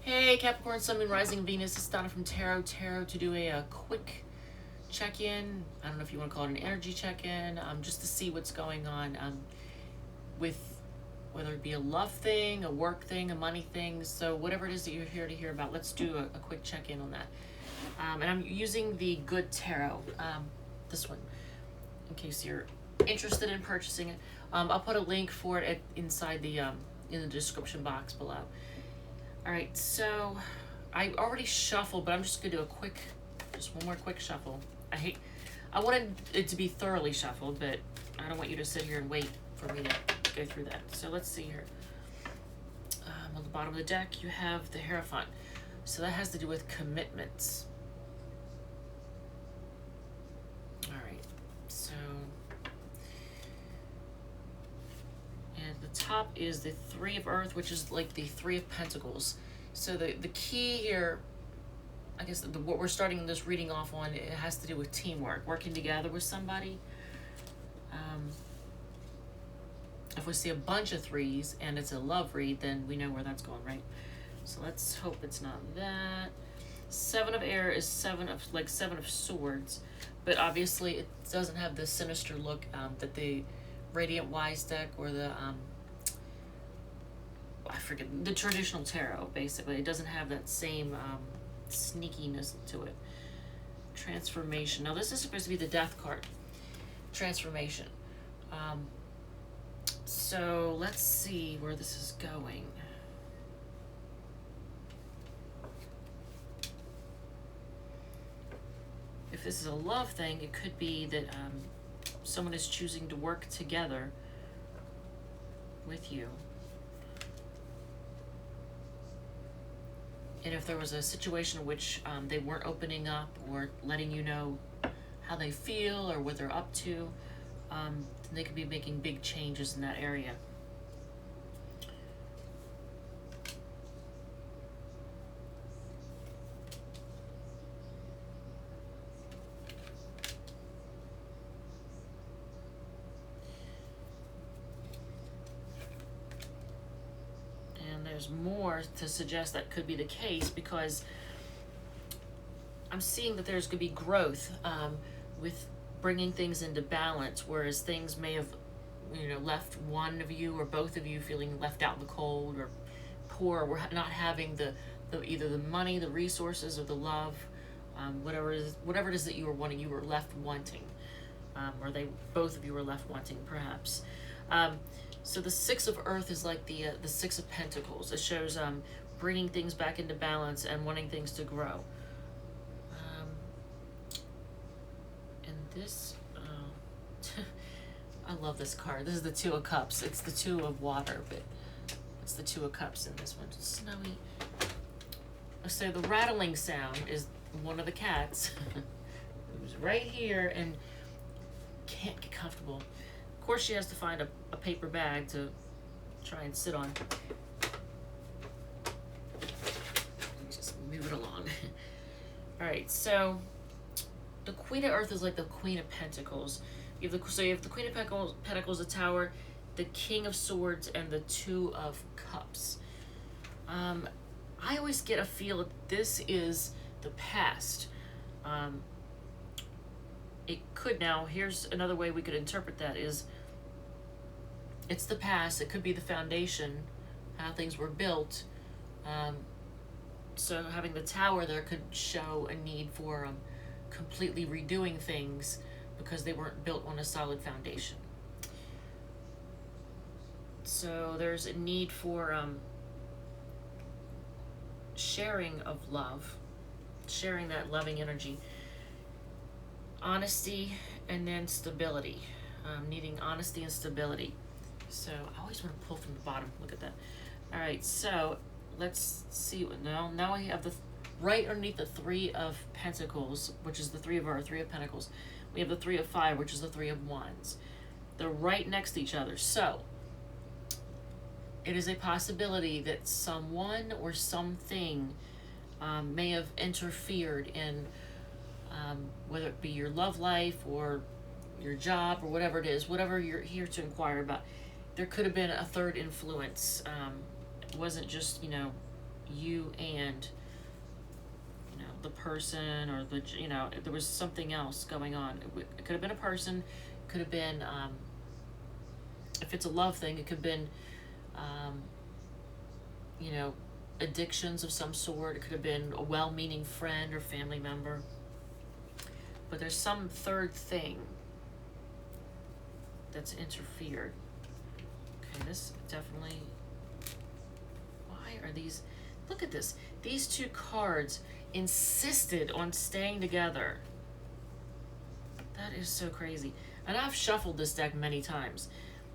Hey Capricorn, Sun, Moon, Rising, Venus. It's Donna from Tarot to do a quick check-in. I don't know if you want to call it an energy check-in, just to see what's going on with whether it be a love thing, a work thing, a money thing. So whatever it is that you're here to hear about, let's do a quick check-in on that. And I'm using the Good Tarot, this one, in case you're interested in purchasing it. I'll put a link for it inside the in the description box below. All right, so I already shuffled, but I'm just gonna do just one more quick shuffle. I wanted it to be thoroughly shuffled, but I don't want you to sit here and wait for me to go through that. So let's see here. On the bottom of the deck, you have the Hierophant. So that has to do with commitments. All right, so, and at the top is the Three of Earth, which is like the Three of Pentacles. So the key here, I guess what we're starting this reading off on, it has to do with teamwork, working together with somebody. If we see a bunch of threes and it's a love read, then we know where that's going, right? So let's hope it's not that. Seven of Air is Seven of Swords, but obviously it doesn't have the sinister look that the Radiant Wise deck or the I forget, the traditional tarot, basically. It doesn't have that same sneakiness to it. Transformation. Now this is supposed to be the Death card. Transformation. So let's see where this is going. If this is a love thing, it could be that someone is choosing to work together with you. And if there was a situation in which they weren't opening up or letting you know how they feel or what they're up to, then they could be making big changes in that area. There's more to suggest that could be the case, because I'm seeing that there's going to be growth with bringing things into balance, whereas things may have, left one of you or both of you feeling left out in the cold or poor, or not having the either the money, the resources, or the love, whatever it is that you were wanting, you were left wanting, or both of you were left wanting, perhaps. So the Six of Earth is like the Six of Pentacles. It shows bringing things back into balance and wanting things to grow. And this, I love this card. This is the Two of Cups. It's the Two of Water, but it's the Two of Cups in this one. It's snowy. So the rattling sound is one of the cats who's right here and can't get comfortable. Of course, she has to find a paper bag to try and sit on. Just move it along. All right, so the Queen of Earth is like the Queen of Pentacles. You have the Queen of Pentacles, the Tower, the King of Swords, and the Two of Cups. I always get a feel that this is the past. It could now. Here's another way we could interpret that is. It's the past. It could be the foundation, how things were built. So having the Tower there could show a need for completely redoing things because they weren't built on a solid foundation. So there's a need for sharing of love, sharing that loving energy, honesty, and then stability. Needing honesty and stability. So I always want to pull from the bottom. Look at that. All right, so let's see what now we have the right underneath the Three of Pentacles, which is the Three of Earth, Three of Pentacles. We have the Three of Fire, which is the Three of Wands. They're right next to each other. So it is a possibility that someone or something may have interfered in whether it be your love life or your job or whatever it is, whatever you're here to inquire about. There could have been a third influence. It wasn't just, you and, you know, the person, or the, you know, there was something else going on. It could have been a person, could have been, if it's a love thing, it could have been, you know, addictions of some sort. It could have been a well-meaning friend or family member. But there's some third thing that's interfered. Okay, this definitely, why are these, look at this. These two cards insisted on staying together. That is so crazy. And I've shuffled this deck many times.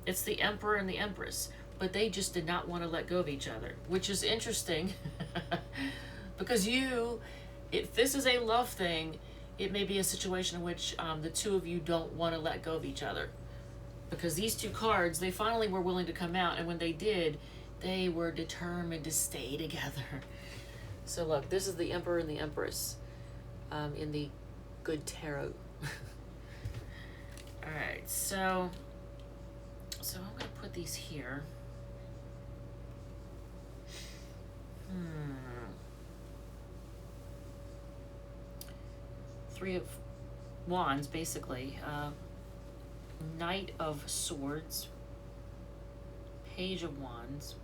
It's the Emperor and the Empress, but they just did not want to let go of each other, which is interesting because if this is a love thing, it may be a situation in which the two of you don't want to let go of each other, because these two cards, they finally were willing to come out, and when they did, they were determined to stay together. So look, this is the Emperor and the Empress in the good tarot. All right, so I'm going to put these here. Three of Wands, basically. Knight of Swords. Page of Wands.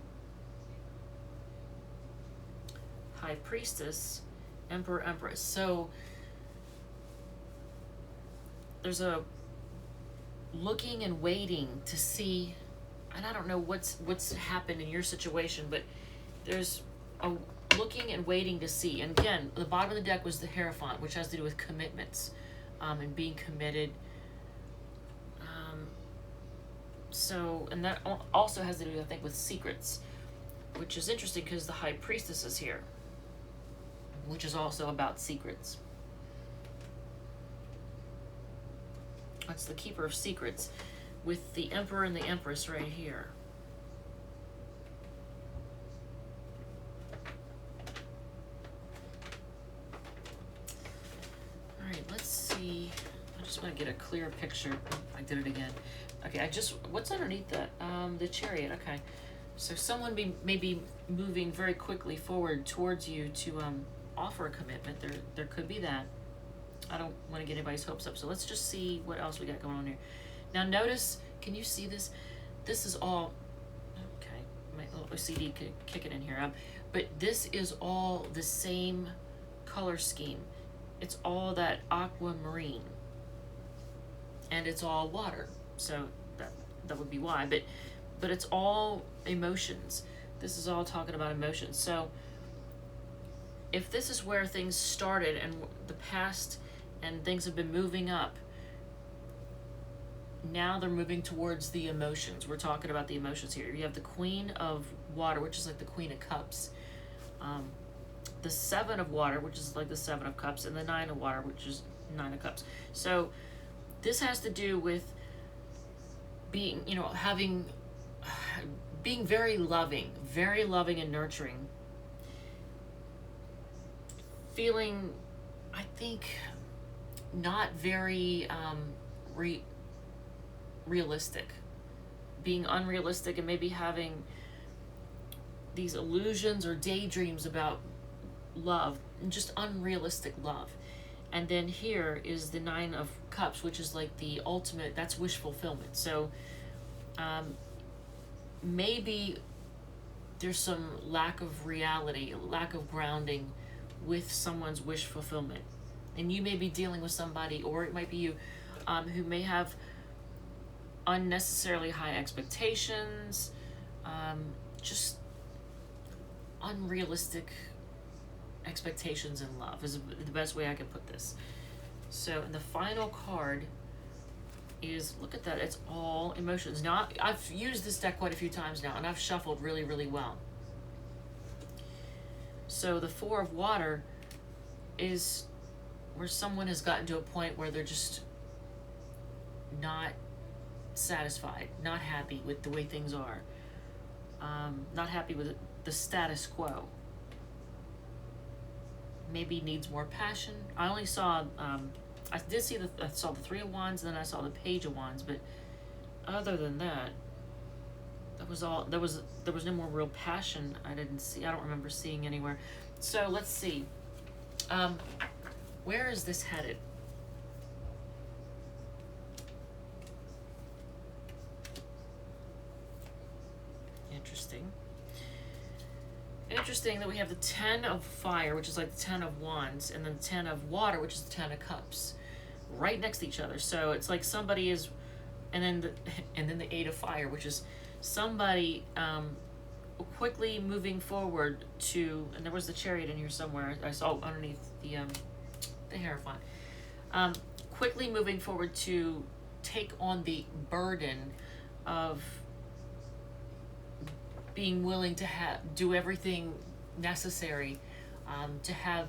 High Priestess. Emperor, Empress. So there's a looking and waiting to see, and I don't know what's happened in your situation, but there's a looking and waiting to see. And again, the bottom of the deck was the Hierophant, which has to do with commitments, and being committed. So, and that also has to do, I think, with secrets, which is interesting because the High Priestess is here, which is also about secrets. That's the Keeper of Secrets, with the Emperor and the Empress right here. Alright, let's see. I just want to get a clear picture. I did it again. Okay, what's underneath that? The Chariot, okay. So someone may be moving very quickly forward towards you to offer a commitment. There could be that. I don't want to get anybody's hopes up, so let's just see what else we got going on here. Now notice, can you see this? This is all, okay, my little OCD could kick it in here. But this is all the same color scheme. It's all that aquamarine. And it's all water, so that would be why. But it's all emotions. This is all talking about emotions. So if this is where things started and the past, and things have been moving up, now they're moving towards the emotions. We're talking about the emotions here. You have the Queen of Water, which is like the Queen of Cups, the Seven of Water, which is like the Seven of Cups, and the Nine of Water, which is Nine of Cups. So this has to do with being, you know, being very loving and nurturing, feeling, I think, not very realistic, being unrealistic, and maybe having these illusions or daydreams about love, and just unrealistic love. And then here is the Nine of Cups, which is like the ultimate, that's wish fulfillment. So maybe there's some lack of reality, lack of grounding with someone's wish fulfillment. And you may be dealing with somebody, or it might be you, who may have unnecessarily high expectations, just unrealistic expectations in love is the best way I can put this. So, and the final card is, look at that, it's all emotions. Now, I've used this deck quite a few times now, and I've shuffled really, really well. So the Four of Water is where someone has gotten to a point where they're just not satisfied, not happy with the way things are, not happy with the status quo. Maybe needs more passion. I only saw, I did see I saw the Three of Wands, and then I saw the Page of Wands, but other than that, That was all. There was no more real passion. I didn't see. I don't remember seeing anywhere. So let's see. Where is this headed? Interesting. Interesting that we have the 10 of fire, which is like the 10 of wands, and then the 10 of water, which is the 10 of cups, right next to each other. So it's like somebody is, and then the 8 of fire, which is somebody quickly moving forward to, and there was the Chariot in here somewhere. I saw underneath the Hierophant. Quickly moving forward to take on the burden of being willing to do everything necessary to have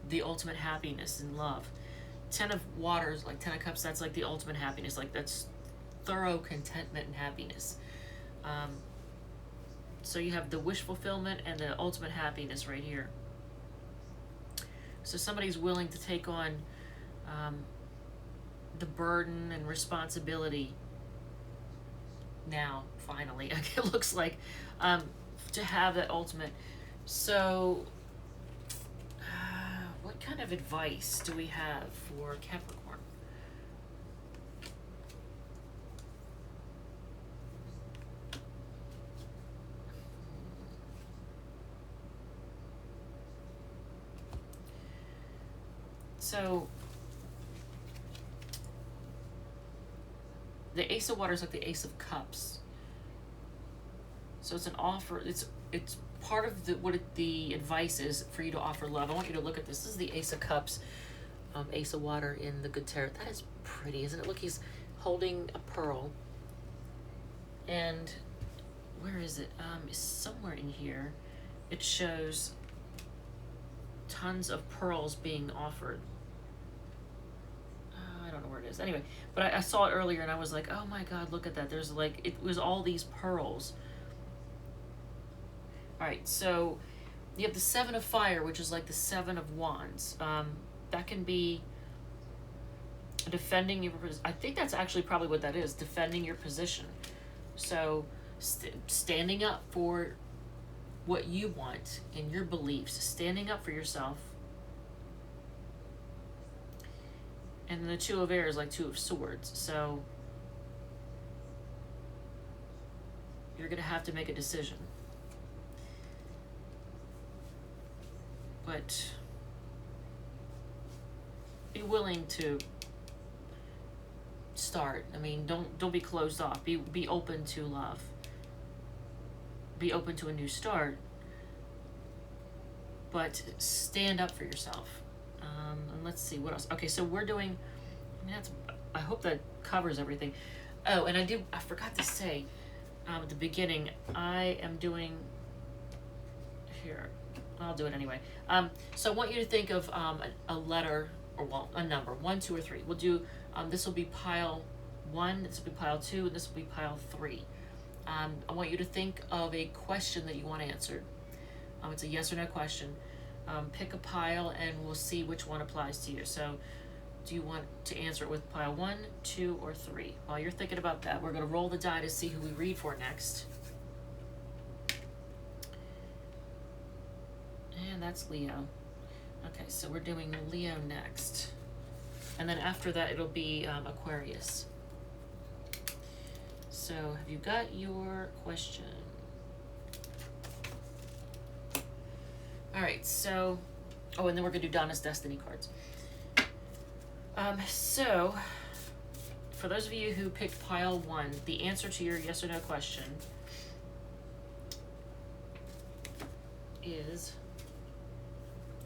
the ultimate happiness and love. 10 of waters, like 10 of cups, that's like the ultimate happiness. Like that's thorough contentment and happiness. So you have the wish fulfillment and the ultimate happiness right here. So somebody's willing to take on the burden and responsibility now, finally. It looks like to have that ultimate. So what kind of advice do we have for Capricorn? So the Ace of Water is like the Ace of Cups. So it's an offer. It's part of the advice is for you to offer love. I want you to look at this. This is the Ace of Cups, Ace of Water in the Good Tarot. That is pretty, isn't it? Look, he's holding a pearl. And where is it? Somewhere in here, it shows tons of pearls being offered. I don't know where it is. Anyway, but I saw it earlier and I was like, oh my God, look at that. There's like, it was all these pearls. All right, so you have the 7 of fire, which is like the 7 of wands. That can be defending your, I think that's actually probably what that is, defending your position. So standing up for what you want and your beliefs, standing up for yourself. And then the 2 of air is like 2 of swords. So you're going to have to make a decision. But be willing to start. I mean, don't be closed off. Be open to love. Be open to a new start. But stand up for yourself. And let's see what else. Okay, so we're doing. I mean, I hope that covers everything. Oh, and I forgot to say at the beginning. I am doing here. I'll do it anyway. So I want you to think of a letter or a number, 1, 2, or 3. We'll do. This will be pile 1. This will be pile 2, and this will be pile 3. I want you to think of a question that you want answered. It's a yes or no question. Pick a pile and we'll see which one applies to you. So do you want to answer it with pile 1, 2, or 3? While you're thinking about that, we're going to roll the die to see who we read for next. And that's Leo. Okay, so we're doing Leo next. And then after that, it'll be Aquarius. So have you got your question? All right, so, and then we're going to do Donna's Destiny cards. So, for those of you who picked pile 1, the answer to your yes or no question is,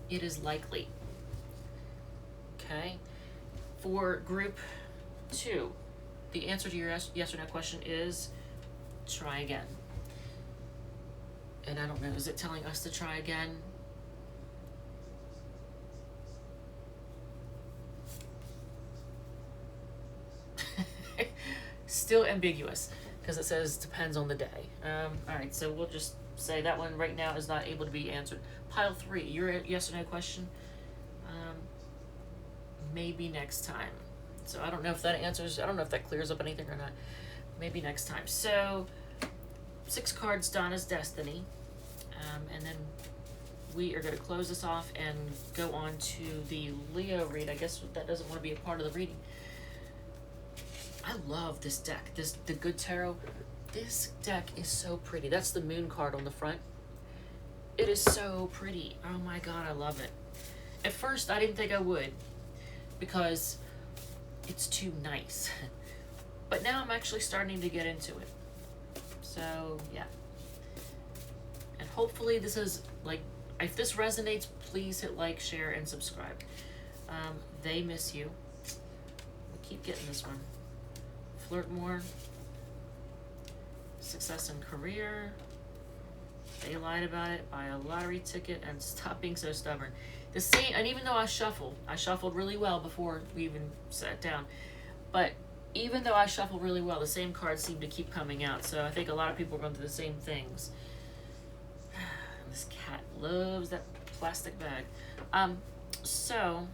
it is likely. Okay? For group 2, the answer to your yes or no question is, try again. And I don't know, is it telling us to try again? Still ambiguous because it says depends on the day. All right, so we'll just say that one right now is not able to be answered. Pile 3, your yes or no question. Maybe next time. So I don't know if that answers. I don't know if that clears up anything or not. Maybe next time. So 6 cards, Donna's Destiny. And then we are going to close this off and go on to the Leo read. I guess that doesn't want to be a part of the reading. I love this deck, the Good Tarot. This deck is so pretty. That's the moon card on the front. It is so pretty. Oh my god, I love it. At first, I didn't think I would because it's too nice. But now I'm actually starting to get into it. So, yeah. And hopefully this is, like, if this resonates, please hit like, share, and subscribe. They miss you. We keep getting this one. Flirt more. Success in career. They lied about it. Buy a lottery ticket and stop being so stubborn. The same, and even though I shuffled really well before we even sat down. But even though I shuffled really well, the same cards seem to keep coming out. So I think a lot of people are going through the same things. This cat loves that plastic bag. So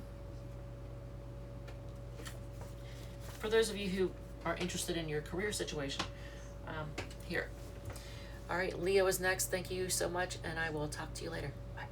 for those of you who are interested in your career situation, here. All right, Leo is next. Thank you so much, and I will talk to you later. Bye.